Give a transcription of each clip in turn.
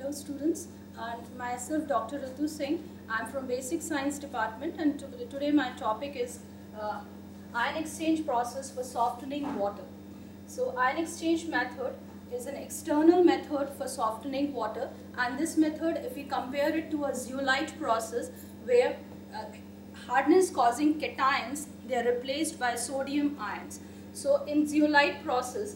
Hello students, and myself Dr. Ritu Singh. I'm from Basic Science Department, and today my topic is ion exchange process for softening water. So ion exchange method is an external method for softening water, and this method, if we compare it to a zeolite process where hardness causing cations, they are replaced by sodium ions. So in zeolite process,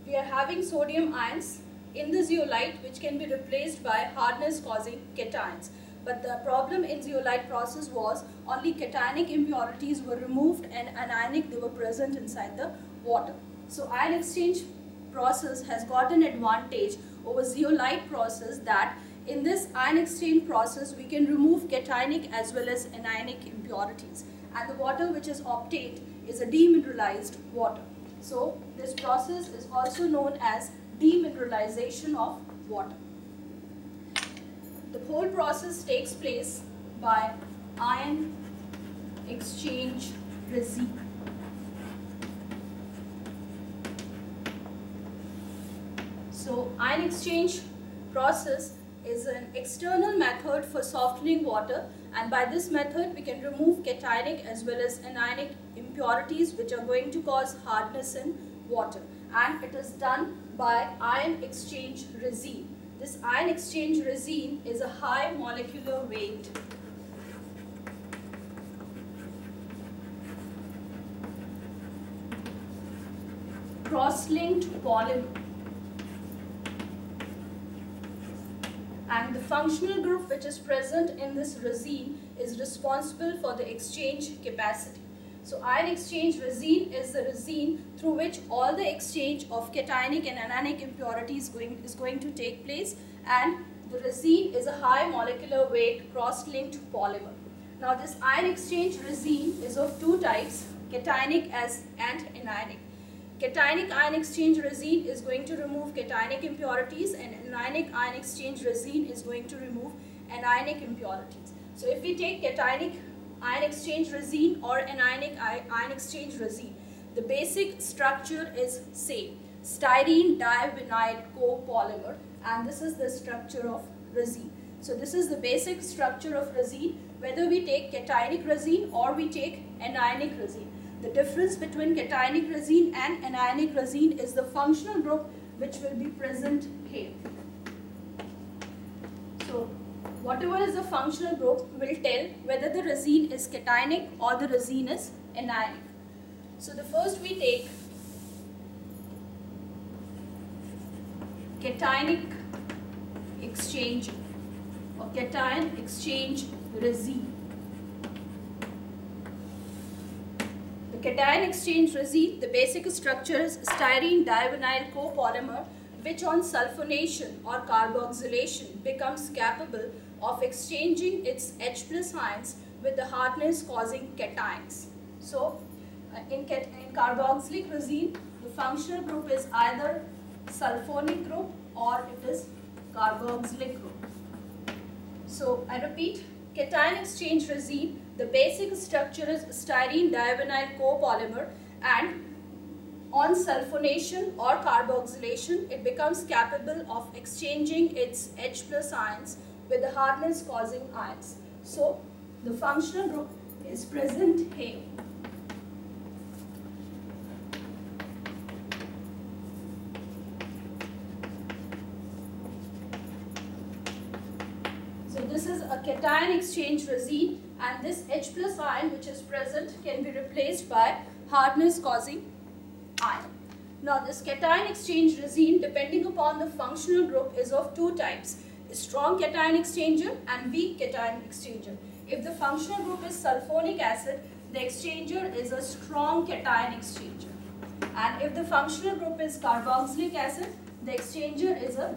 we are having sodium ions in the zeolite which can be replaced by hardness causing cations. But the problem in zeolite process was only cationic impurities were removed and anionic they were present inside the water. So ion exchange process has got an advantage over zeolite process that in this ion exchange process we can remove cationic as well as anionic impurities, and the water which is obtained is a demineralized water. So this process is also known as demineralization of water. The whole process takes place by ion exchange regime. So ion exchange process is an external method for softening water, and by this method we can remove cationic as well as anionic impurities which are going to cause hardness in water, and it is done by ion exchange resin. This ion exchange resin is a high molecular weight cross-linked polymer, and the functional group which is present in this resin is responsible for the exchange capacity. So ion exchange resin is the resin through which all the exchange of cationic and anionic impurities is going to take place, and the resin is a high molecular weight cross-linked polymer. Now this ion exchange resin is of two types, cationic and anionic. Cationic ion exchange resin is going to remove cationic impurities, and anionic ion exchange resin is going to remove anionic impurities. So if we take cationic ion exchange resin or anionic ion exchange resin, the basic structure is same, styrene divinyl copolymer, and this is the structure of resin. So this is the basic structure of resin, whether we take cationic resin or we take anionic resin. The difference between cationic resin and anionic resin is the functional group which will be present here. So whatever is the functional group will tell whether the resin is cationic or the resin is anionic. So the first we take cationic exchange or cation exchange resin. The cation exchange resin, the basic structure is styrene divinyl copolymer which on sulfonation or carboxylation becomes capable of exchanging its H+ ions with the hardness causing cations. So in carboxylic resin, the functional group is either sulfonic group or it is carboxylic group. So I repeat, cation exchange resin, the basic structure is styrene divinyl copolymer, and on sulfonation or carboxylation it becomes capable of exchanging its H+ ions with the hardness causing ions. So the functional group is present here. So this is a cation exchange resin, and this H+ ion which is present can be replaced by hardness causing ion. Now this cation exchange resin, depending upon the functional group, is of two types, strong cation exchanger and weak cation exchanger. If the functional group is sulfonic acid, the exchanger is a strong cation exchanger, and if the functional group is carboxylic acid, the exchanger is a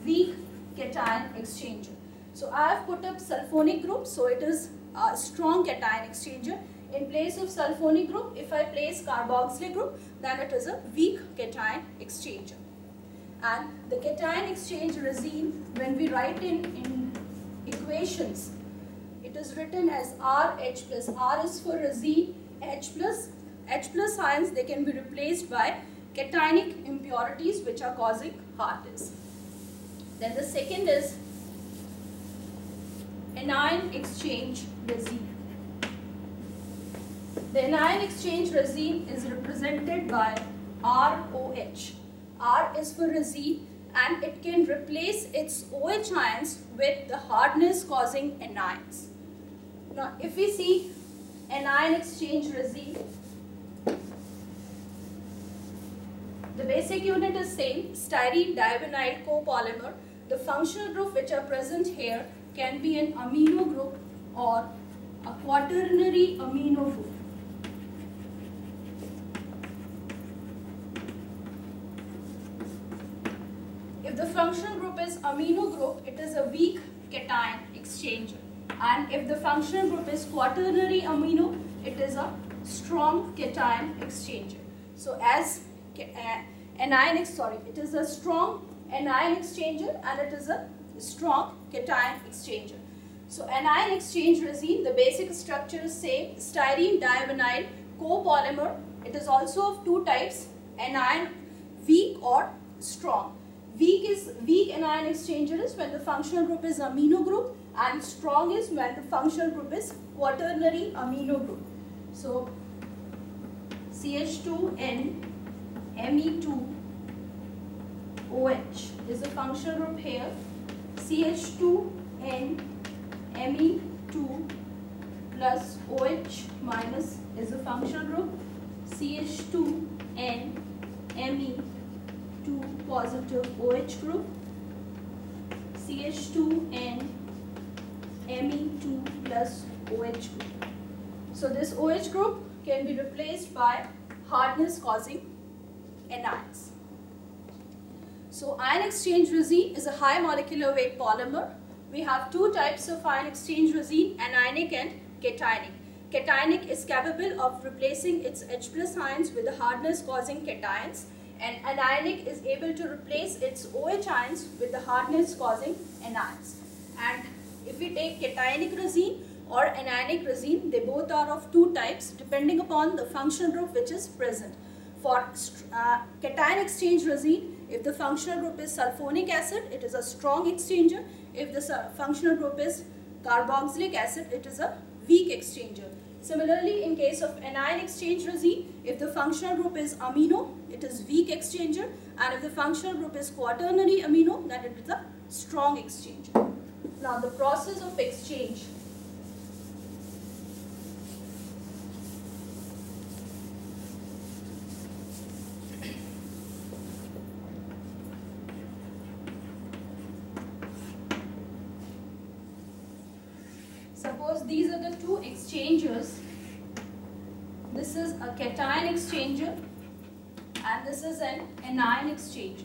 weak cation exchanger. So I have put up sulfonic group, so it is a strong cation exchanger. In place of sulfonic group, if I place carboxylic group, then it is a weak cation exchanger. And the cation exchange resin, when we write in equations, it is written as RH+. R is for resin, H+. H+ ions, they can be replaced by cationic impurities which are causing hardness. Then the second is anion exchange resin. The anion exchange resin is represented by ROH. R is for resin and it can replace its OH ions with the hardness causing anions. Now if we see anion exchange resin, the basic unit is same, styrene divinyl copolymer. The functional group which are present here can be an amino group or a quaternary amino group. If the functional group is amino group, it is a weak cation exchanger. And if the functional group is quaternary amino, it is a strong cation exchanger. So as it is a strong anion exchanger and it is a strong cation exchanger. So anion exchange resin, the basic structure is same, styrene divinyl copolymer. It is also of two types, anion weak or strong. Weak anion exchanger is when the functional group is amino group, and strong is when the functional group is quaternary amino group. So CH2N Me2OH is the functional group here. CH2N Me2 plus OH minus is the functional group. CH2N Me2 positive OH group. CH2N Me2 plus OH group. So this OH group can be replaced by hardness causing anions. So ion exchange resin is a high molecular weight polymer. We have two types of ion exchange resin, anionic and cationic. Cationic is capable of replacing its H plus ions with the hardness causing cations, and anionic is able to replace its OH ions with the hardness causing anions. And if we take cationic resin or anionic resin, they both are of two types depending upon the functional group which is present. For cation exchange resin, if the functional group is sulfonic acid, it is a strong exchanger. If the functional group is carboxylic acid, it is a weak exchanger. Similarly, in case of anion exchange resin, if the functional group is amino, it is weak exchanger, and if the functional group is quaternary amino, then it is a strong exchanger. Now the process of exchange. Suppose these are the two exchangers. This is a cation exchanger and this is an anion exchanger.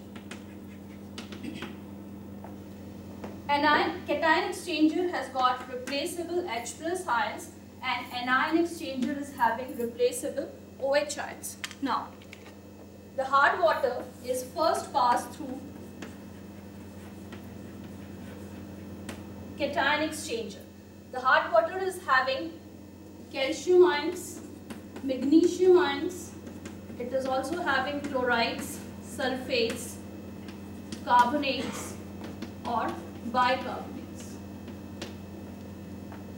Cation exchanger has got replaceable H plus ions and anion exchanger is having replaceable OH ions. Now, the hard water is first passed through cation exchanger. The hard water is having calcium ions, magnesium ions, it is also having chlorides, sulfates, carbonates or bicarbonates.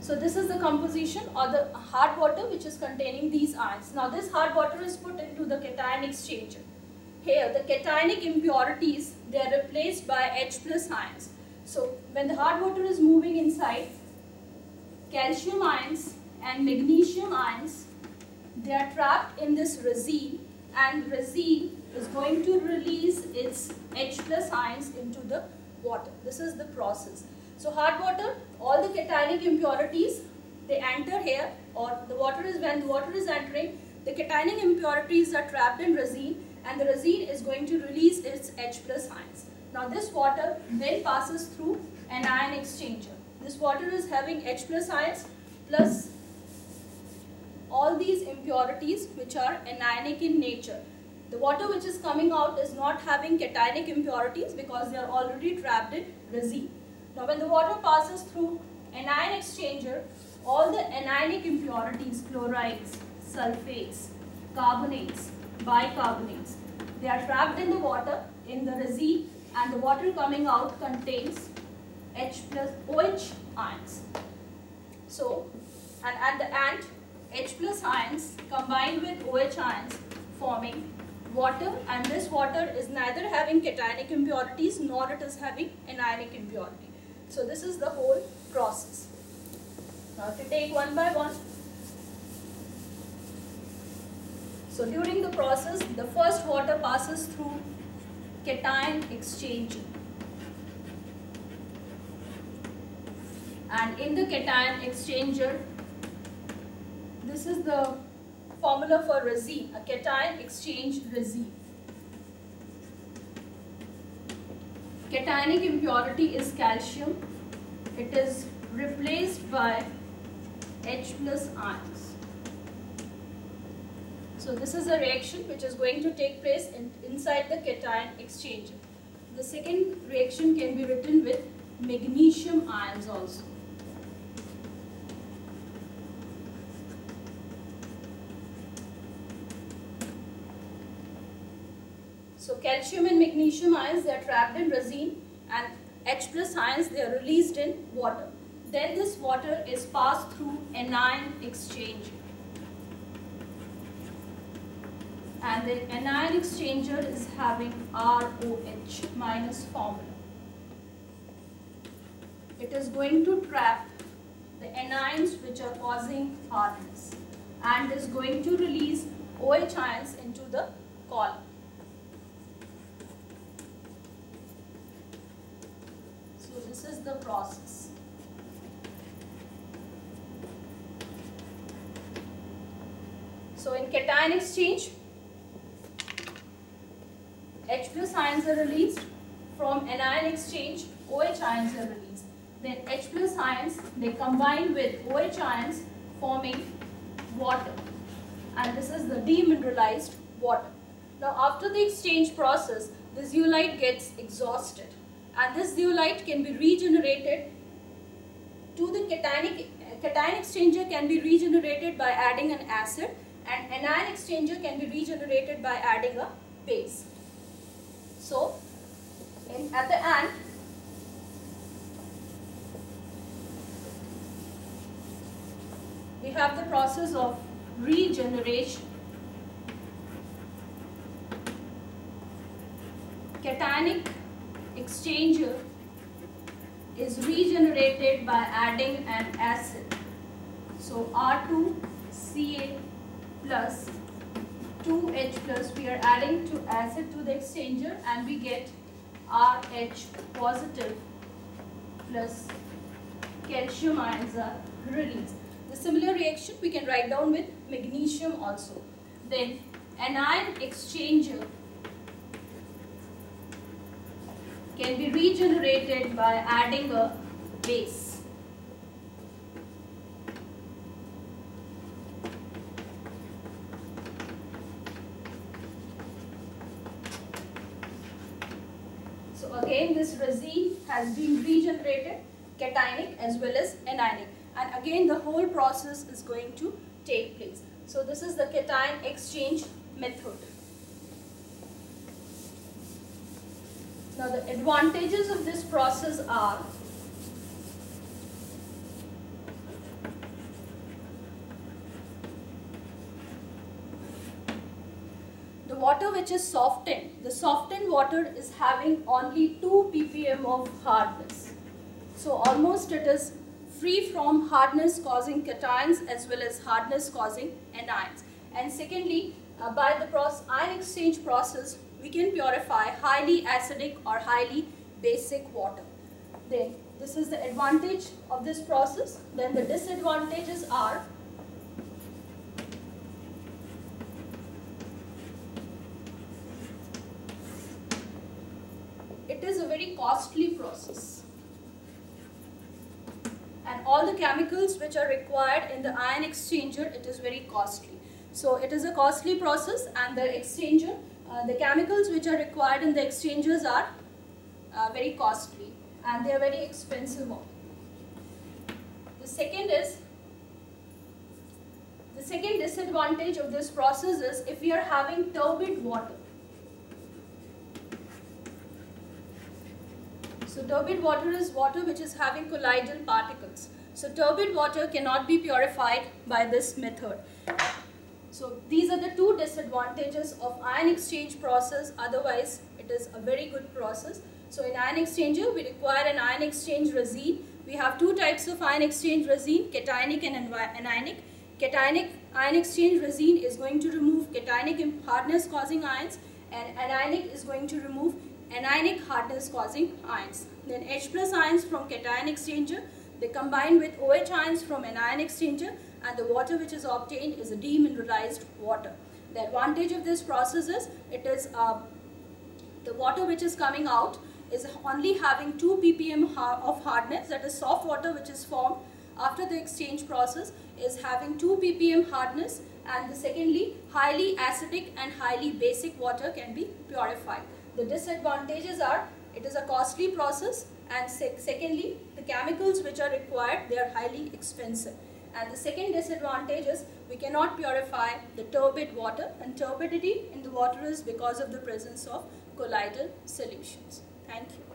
So this is the composition or the hard water which is containing these ions. Now this hard water is put into the cation exchanger. Here the cationic impurities, they are replaced by H plus ions. So when the hard water is moving inside, calcium ions and magnesium ions, they are trapped in this resin, and resin is going to release its H plus ions into the water. This is the process. So hard water, all the cationic impurities, they enter here, or the water is, when the water is entering, the cationic impurities are trapped in resin and the resin is going to release its H plus ions. Now this water then passes through an ion exchanger. This water is having H plus ions plus all these impurities which are anionic in nature. The water which is coming out is not having cationic impurities because they are already trapped in resin. Now when the water passes through an ion exchanger, all the anionic impurities, chlorides, sulfates, carbonates, bicarbonates, they are trapped in the water, in the resin, and the water coming out contains H plus OH ions. So, and H plus ions combined with OH ions forming water, and this water is neither having cationic impurities nor it is having anionic impurity. So this is the whole process. Now to take one by one. So during the process, the first water passes through cation exchanger. And in the cation exchanger, this is the formula for resin, a cation exchange resin. Cationic impurity is calcium. It is replaced by H plus ions. So this is a reaction which is going to take place inside the cation exchanger. The second reaction can be written with magnesium ions also. So calcium and magnesium ions, they are trapped in resin, and H plus ions, they are released in water. Then this water is passed through anion exchanger. And the anion exchanger is having ROH minus formula. It is going to trap the anions which are causing hardness and is going to release OH ions into the column. So this is the process. So in cation exchange, H plus ions are released. From anion exchange, OH ions are released. Then H plus ions, they combine with OH ions forming water. And this is the demineralized water. Now after the exchange process, the zeolite gets exhausted. And this zeolite can be regenerated to the cation exchanger can be regenerated by adding an acid, and anion exchanger can be regenerated by adding a base. So, at the end, we have the process of regeneration. Cationic exchanger is regenerated by adding an acid. So R2Ca plus 2H plus, we are adding to acid to the exchanger and we get RH positive plus calcium ions are released. The similar reaction we can write down with magnesium also. Then anion exchanger can be regenerated by adding a base. So again, this resin has been regenerated, cationic as well as anionic, and again the whole process is going to take place. So this is the cation exchange method. Now the advantages of this process are the water which is softened. The softened water is having only 2 ppm of hardness. So almost it is free from hardness causing cations as well as hardness causing anions. And secondly, by the ion exchange process, we can purify highly acidic or highly basic water. Then this is the advantage of this process. Then the disadvantages are it is a very costly process, and all the chemicals which are required in the ion exchanger, it is very costly. So it is a costly process, and the exchanger, the chemicals which are required in the exchangers are very costly and they are very expensive. The second disadvantage of this process is if we are having turbid water. So turbid water is water which is having colloidal particles. So turbid water cannot be purified by this method. So these are the two disadvantages of ion exchange process. Otherwise, it is a very good process. So in ion exchanger, we require an ion exchange resin. We have two types of ion exchange resin, cationic and anionic. Cationic ion exchange resin is going to remove cationic hardness causing ions, and anionic is going to remove anionic hardness causing ions. Then H plus ions from cation exchanger, they combine with OH ions from anion exchanger, and the water which is obtained is a demineralized water. The advantage of this process is the water which is coming out is only having 2 ppm of hardness, that is soft water which is formed after the exchange process is having 2 ppm hardness, and secondly highly acidic and highly basic water can be purified. The disadvantages are it is a costly process, and secondly the chemicals which are required, they are highly expensive. And the second disadvantage is we cannot purify the turbid water, and turbidity in the water is because of the presence of colloidal solutions. Thank you.